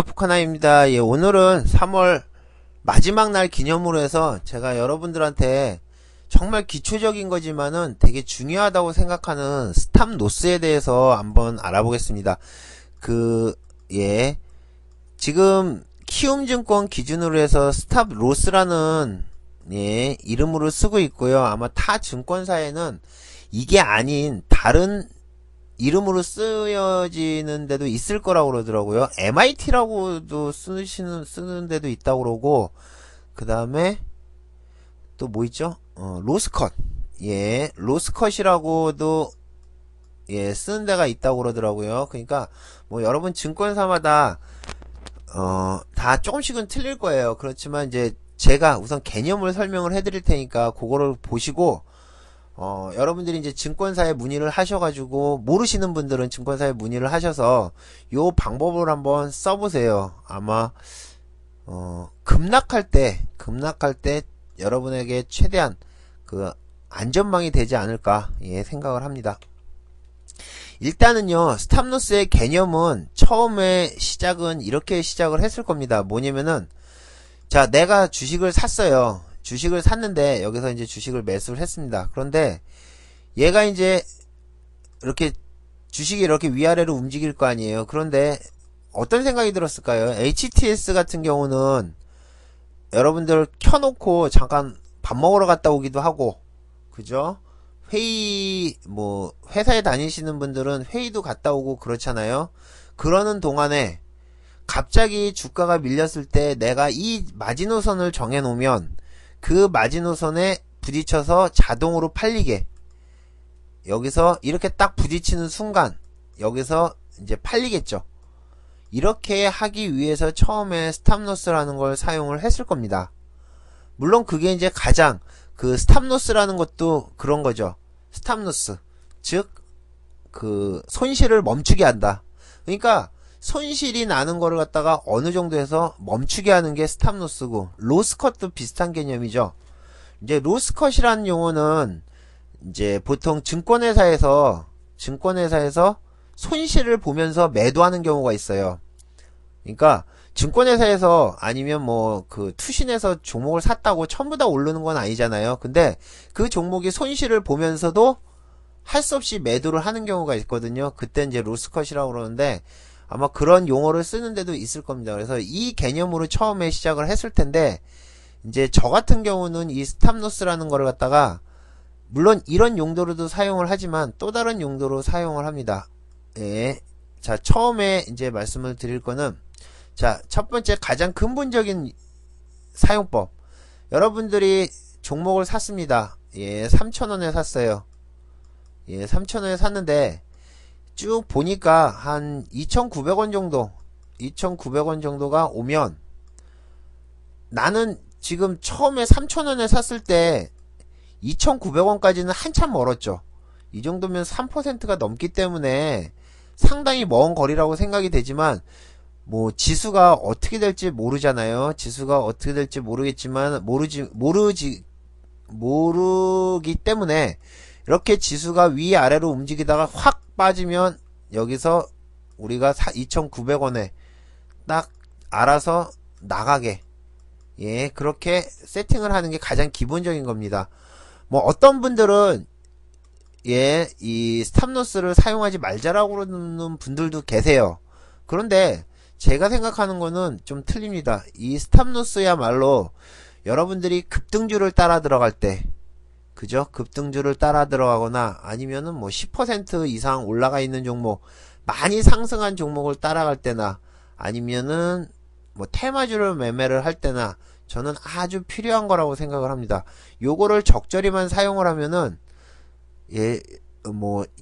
포카나입니다. 예, 오늘은 3월 마지막 날 기념으로 해서 제가 여러분들한테 정말 기초적인 거지만은 되게 중요하다고 생각하는 스탑로스에 대해서 한번 알아보겠습니다. 예, 지금 키움증권 기준으로 해서 스탑로스라는 예, 이름으로 쓰고 있고요. 아마 타 증권사에는 이게 아닌 다른 이름으로 쓰여지는 데도 있을 거라고 그러더라고요. MIT라고도 쓰는 데도 있다고 그러고, 그 다음에 또 뭐 있죠? 로스컷. 예, 로스컷이라고도 예, 쓰는 데가 있다고 그러더라고요. 그러니까 뭐 여러분 증권사마다 다 조금씩은 틀릴 거예요. 그렇지만 이제 제가 우선 개념을 설명을 해드릴 테니까 그거를 보시고 여러분들이 이제 증권사에 문의를 하셔가지고, 모르시는 분들은 증권사에 문의를 하셔서, 요 방법을 한번 써보세요. 아마, 급락할 때, 여러분에게 최대한, 안전망이 되지 않을까, 예, 생각을 합니다. 일단은요, 스탑로스의 개념은, 처음에 시작은 이렇게 시작을 했을 겁니다. 뭐냐면은, 자, 내가 주식을 샀어요. 주식을 샀는데 여기서 이제 주식을 매수를 했습니다. 그런데 얘가 이제 이렇게 주식이 이렇게 위아래로 움직일 거 아니에요. 그런데 어떤 생각이 들었을까요? HTS 같은 경우는 여러분들 켜놓고 잠깐 밥 먹으러 갔다 오기도 하고, 그죠? 회사에 다니시는 분들은 회의도 갔다 오고 그렇잖아요. 그러는 동안에 갑자기 주가가 밀렸을 때 내가 이 마지노선을 정해놓으면 그 마지노선에 부딪혀서 자동으로 팔리게, 여기서 이렇게 딱 부딪히는 순간 여기서 이제 팔리겠죠. 이렇게 하기 위해서 처음에 스탑로스라는 걸 사용을 했을 겁니다. 물론 그게 이제 가장 스탑로스라는 것도 그런 거죠. 스탑로스, 즉 손실을 멈추게 한다. 그러니까 손실이 나는 거를 갖다가 어느 정도 해서 멈추게 하는 게 스탑로스고, 로스컷도 비슷한 개념이죠. 이제 로스컷이라는 용어는 이제 보통 증권회사에서 손실을 보면서 매도하는 경우가 있어요. 그러니까 증권회사에서 아니면 투신에서 종목을 샀다고 전부 다 오르는 건 아니잖아요. 근데 그 종목이 손실을 보면서도 할 수 없이 매도를 하는 경우가 있거든요. 그때 이제 로스컷이라고 그러는데, 아마 그런 용어를 쓰는 데도 있을 겁니다. 그래서 이 개념으로 처음에 시작을 했을 텐데, 이제 저 같은 경우는 이 스탑로스라는 거를 갖다가, 물론 이런 용도로도 사용을 하지만 또 다른 용도로 사용을 합니다. 예. 자, 처음에 이제 말씀을 드릴 거는, 자, 첫 번째 가장 근본적인 사용법. 여러분들이 종목을 샀습니다. 예, 3,000원에 샀어요. 예, 3,000원에 샀는데, 쭉 보니까 한 2,900원 정도가 오면, 나는 지금 처음에 3,000원에 샀을 때 2,900원까지는 한참 멀었죠. 이 정도면 3%가 넘기 때문에 상당히 먼 거리라고 생각이 되지만, 지수가 어떻게 될지 모르잖아요. 지수가 어떻게 될지 모르겠지만, 모르기 때문에, 이렇게 지수가 위아래로 움직이다가 확 빠지면 여기서 우리가 2,900원에 딱 알아서 나가게, 예, 그렇게 세팅을 하는 게 가장 기본적인 겁니다. 어떤 분들은 예, 이 스탑로스를 사용하지 말자라고 그러는 분들도 계세요. 그런데 제가 생각하는 거는 좀 틀립니다. 이 스탑로스야말로 여러분들이 급등주를 따라 들어갈 때, 그죠? 급등주를 따라 들어가거나 아니면은 10% 이상 올라가 있는 종목, 많이 상승한 종목을 따라갈 때나 아니면은 테마주를 매매를 할 때나 저는 아주 필요한 거라고 생각을 합니다. 요거를 적절히만 사용을 하면은 예,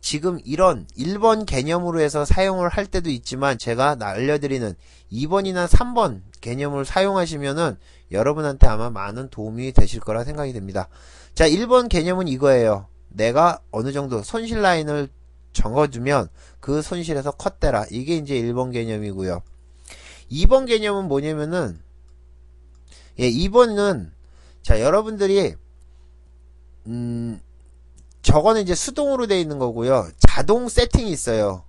지금 이런 1번 개념으로 해서 사용을 할 때도 있지만, 제가 알려드리는 2번이나 3번 개념을 사용하시면은 여러분한테 아마 많은 도움이 되실 거라 생각이 됩니다. 자, 1번 개념은 이거예요. 내가 어느 정도 손실 라인을 적어주면 그 손실에서 컷대라. 이게 이제 1번 개념이고요. 2번 개념은 뭐냐면은, 예, 2번은, 자, 여러분들이, 저거는 이제 수동으로 되어 있는 거고요. 자동 세팅이 있어요.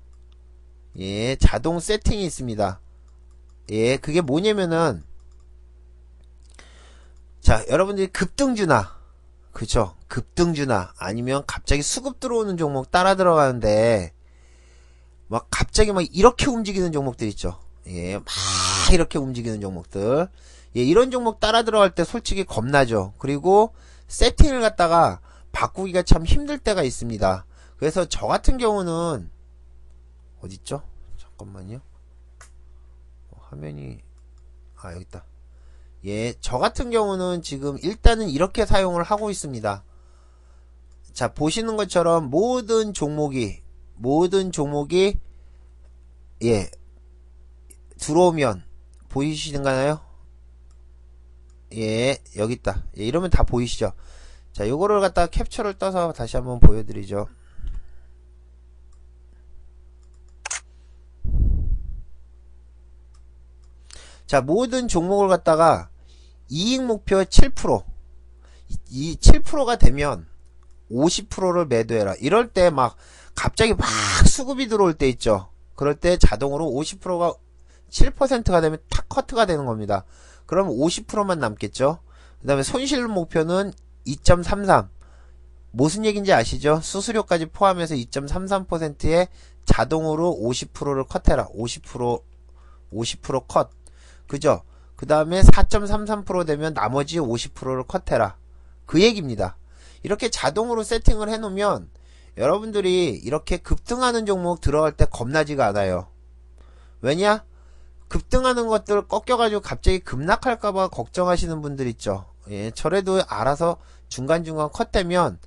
예, 자동 세팅이 있습니다. 예, 그게 뭐냐면은, 자, 여러분들이 급등주나, 그쵸? 급등주나, 아니면 갑자기 수급 들어오는 종목 따라 들어가는데, 막 갑자기 막 이렇게 움직이는 종목들 있죠? 예, 막 이렇게 움직이는 종목들. 예, 이런 종목 따라 들어갈 때 솔직히 겁나죠? 그리고 세팅을 갖다가 바꾸기가 참 힘들 때가 있습니다. 그래서 저 같은 경우는, 어딨죠? 잠깐만요. 화면이, 아, 여기 있다. 예, 저 같은 경우는 지금 일단은 이렇게 사용을 하고 있습니다. 자, 보시는 것처럼 모든 종목이, 예, 들어오면, 보이시는가요? 예, 여기 있다. 예, 이러면 다 보이시죠? 자, 요거를 갖다가 캡처를 떠서 다시 한번 보여드리죠. 자, 모든 종목을 갖다가 이익 목표 7%, 이 7%가 되면 50%를 매도해라. 이럴 때 막 갑자기 막 수급이 들어올 때 있죠. 그럴 때 자동으로 50%가 7%가 되면 탁 커트가 되는 겁니다. 그럼 50%만 남겠죠. 그 다음에 손실 목표는 2.33. 무슨 얘기인지 아시죠? 수수료까지 포함해서 2.33%에 자동으로 50%를 컷해라. 50% 컷. 그죠? 그 다음에 4.33% 되면 나머지 50%를 컷해라. 그 얘기입니다. 이렇게 자동으로 세팅을 해놓으면 여러분들이 이렇게 급등하는 종목 들어갈 때 겁나지가 않아요. 왜냐? 급등하는 것들 꺾여가지고 갑자기 급락할까봐 걱정하시는 분들 있죠. 예, 저래도 알아서 중간중간 컷되면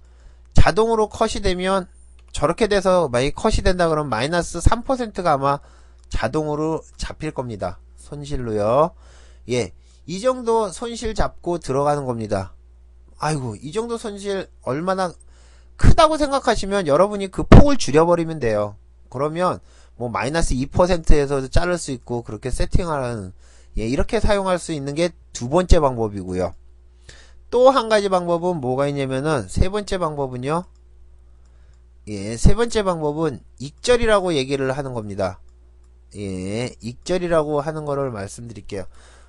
자동으로 컷이 되면 저렇게 돼서 만약에 컷이 된다 그러면 마이너스 3%가 아마 자동으로 잡힐 겁니다. 손실로요. 예, 이 정도 손실 잡고 들어가는 겁니다. 아이고, 이 정도 손실 얼마나 크다고 생각하시면 여러분이 그 폭을 줄여버리면 돼요. 그러면 뭐 마이너스 2%에서도 자를 수 있고 그렇게 세팅하는, 예, 이렇게 사용할 수 있는 게 두 번째 방법이고요. 또 한 가지 방법은 뭐가 있냐면은 세 번째 방법은요. 예, 세 번째 방법은 익절이라고 얘기를 하는 겁니다. 예, 익절이라고 하는 거를 말씀드릴게요.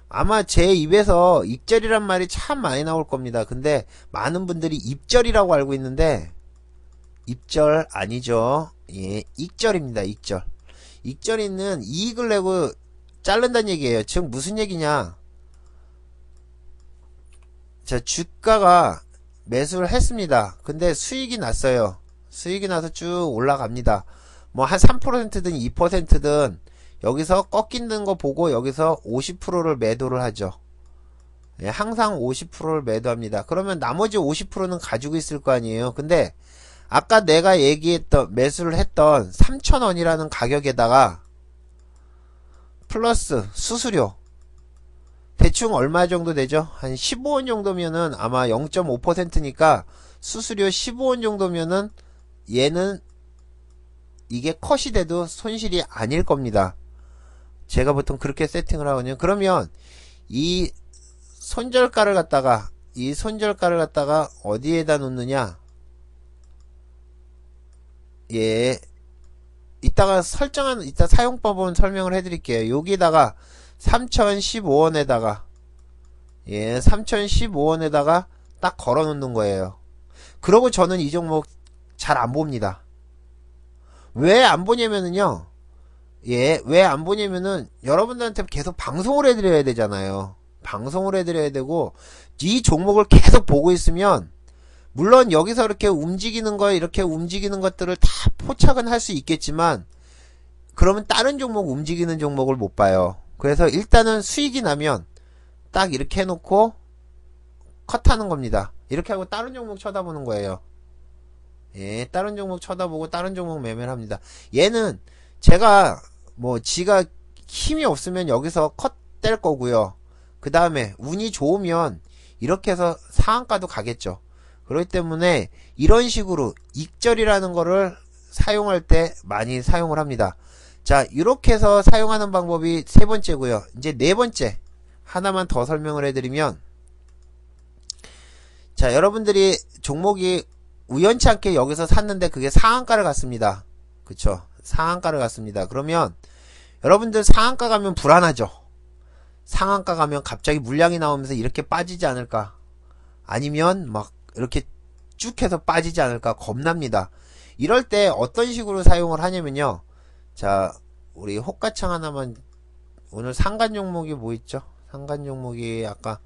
아마 제 입에서 익절이란 말이 참 많이 나올 겁니다. 근데 많은 분들이 입절이라고 알고 있는데 입절 아니죠. 예, 익절입니다. 익절. 익절이는 이익을 내고 자른다는 얘기예요. 즉 무슨 얘기냐? 자, 주가가 매수를 했습니다. 근데 수익이 났어요. 수익이 나서 쭉 올라갑니다. 뭐 한 3%든 2%든 여기서 꺾이는 거 보고 여기서 50%를 매도를 하죠. 예, 항상 50%를 매도합니다. 그러면 나머지 50%는 가지고 있을 거 아니에요. 근데 아까 내가 얘기했던 매수를 했던 3,000원이라는 가격에다가 플러스 수수료 대충 얼마 정도 되죠? 한 15원 정도면은 아마 0.5%니까 수수료 15원 정도면은 얘는 이게 컷이 돼도 손실이 아닐 겁니다. 제가 보통 그렇게 세팅을 하거든요. 그러면 이 손절가를 갖다가 어디에다 놓느냐? 예, 이따 사용법은 설명을 해드릴게요. 여기다가 3015원에다가 예, 3015원에다가 딱 걸어 놓는 거예요. 그러고 저는 이 종목 잘 안 봅니다. 왜 안 보냐면은요. 예, 왜 안 보냐면은 여러분들한테 계속 방송을 해드려야 되잖아요. 방송을 해드려야 되고 이 종목을 계속 보고 있으면 물론 여기서 이렇게 움직이는 것들을 다 포착은 할 수 있겠지만 그러면 다른 종목 움직이는 종목을 못 봐요. 그래서 일단은 수익이 나면 딱 이렇게 해놓고 컷하는 겁니다. 이렇게 하고 다른 종목 쳐다보는 거예요. 예, 다른 종목 쳐다보고 다른 종목 매매를 합니다. 얘는 제가 뭐 지가 힘이 없으면 여기서 컷 뗄 거고요. 그 다음에 운이 좋으면 이렇게 해서 상한가도 가겠죠. 그렇기 때문에 이런 식으로 익절이라는 거를 사용할 때 많이 사용을 합니다. 자, 이렇게 해서 사용하는 방법이 세 번째고요. 이제 네 번째 하나만 더 설명을 해드리면, 자, 여러분들이 종목이 우연치 않게 여기서 샀는데 그게 상한가를 갔습니다. 그쵸? 상한가를 갔습니다. 그러면 여러분들 상한가 가면 불안하죠? 상한가 가면 갑자기 물량이 나오면서 이렇게 빠지지 않을까? 아니면 막 이렇게 쭉 해서 빠지지 않을까? 겁납니다. 이럴 때 어떤 식으로 사용을 하냐면요. 자, 우리 호가창 하나만, 오늘 상간 종목이 뭐 있죠? 상간 종목이 아까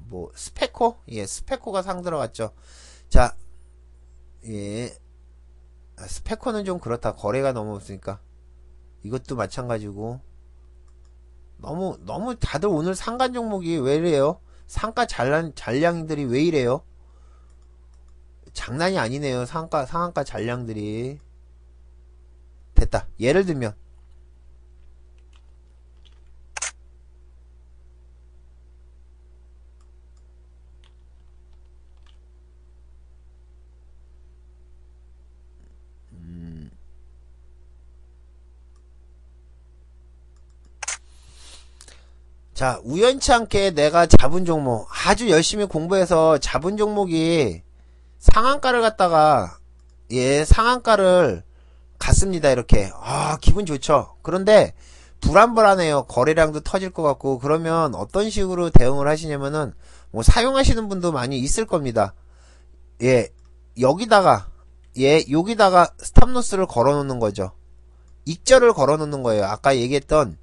뭐 스페코? 예, 스페코가 상 들어갔죠. 자, 예, 스페코는 좀 그렇다. 거래가 너무 없으니까. 이것도 마찬가지고. 너무 다들 오늘 상간 종목이 왜 이래요? 상가 잔량들이 왜 이래요? 장난이 아니네요. 상한가 잔량들이. 됐다. 예를 들면 자, 우연치 않게 내가 잡은 종목, 아주 열심히 공부해서 잡은 종목이 상한가를 갖다가, 예, 상한가를 갔습니다. 이렇게. 아, 기분 좋죠. 그런데 불안불안해요. 거래량도 터질 것 같고. 그러면 어떤 식으로 대응을 하시냐면은 뭐 사용하시는 분도 많이 있을 겁니다. 예, 여기다가, 예, 여기다가 스탑로스를 걸어 놓는 거죠. 익절을 걸어 놓는 거예요. 아까 얘기했던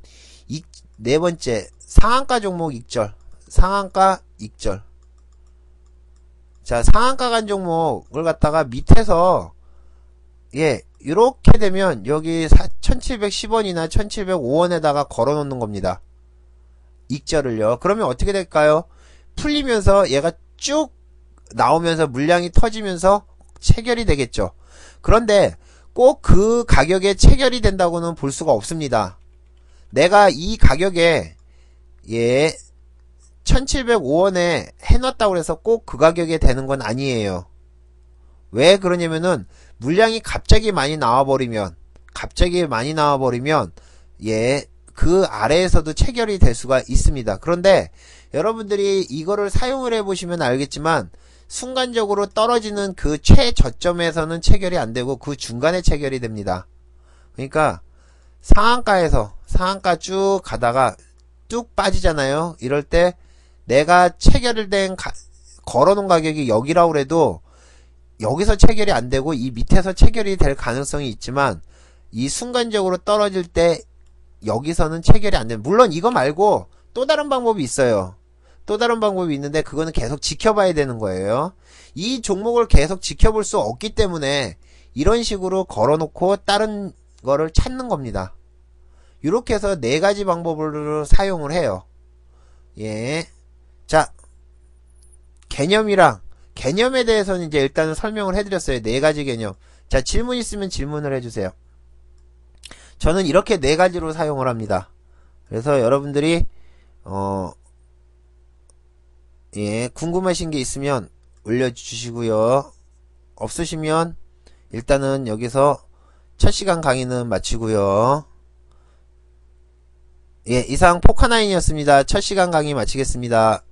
네 번째 상한가 종목 익절, 상한가 익절. 자, 상한가 간 종목을 갖다가 밑에서, 예, 이렇게 되면 여기 1710원이나 1705원에다가 걸어 놓는 겁니다. 익절을요. 그러면 어떻게 될까요? 풀리면서 얘가 쭉 나오면서 물량이 터지면서 체결이 되겠죠. 그런데 꼭 그 가격에 체결이 된다고는 볼 수가 없습니다. 내가 이 가격에, 예, 1705원에 해놨다고 해서 꼭 그 가격에 되는 건 아니에요. 왜 그러냐면은 물량이 갑자기 많이 나와버리면, 예, 그 아래에서도 체결이 될 수가 있습니다. 그런데 여러분들이 이거를 사용을 해보시면 알겠지만 순간적으로 떨어지는 그 최저점에서는 체결이 안 되고 그 중간에 체결이 됩니다. 그러니까 상한가에서 상한가 쭉 가다가 뚝 빠지잖아요. 이럴 때 내가 체결된 걸어놓은 가격이 여기라고 해도 여기서 체결이 안 되고 이 밑에서 체결이 될 가능성이 있지만 이 순간적으로 떨어질 때 여기서는 체결이 안 됩니다. 물론 이거 말고 또 다른 방법이 있어요. 또 다른 방법이 있는데 그거는 계속 지켜봐야 되는 거예요. 이 종목을 계속 지켜볼 수 없기 때문에 이런 식으로 걸어놓고 다른 거를 찾는 겁니다. 이렇게 해서 네 가지 방법으로 사용을 해요. 예. 자, 개념에 대해서는 이제 일단은 설명을 해드렸어요. 네 가지 개념. 자, 질문 있으면 질문을 해주세요. 저는 이렇게 네 가지로 사용을 합니다. 그래서 여러분들이 예, 궁금하신 게 있으면 올려주시고요. 없으시면 일단은 여기서 첫 시간 강의는 마치고요. 예, 이상 포카나인이었습니다. 첫 시간 강의 마치겠습니다.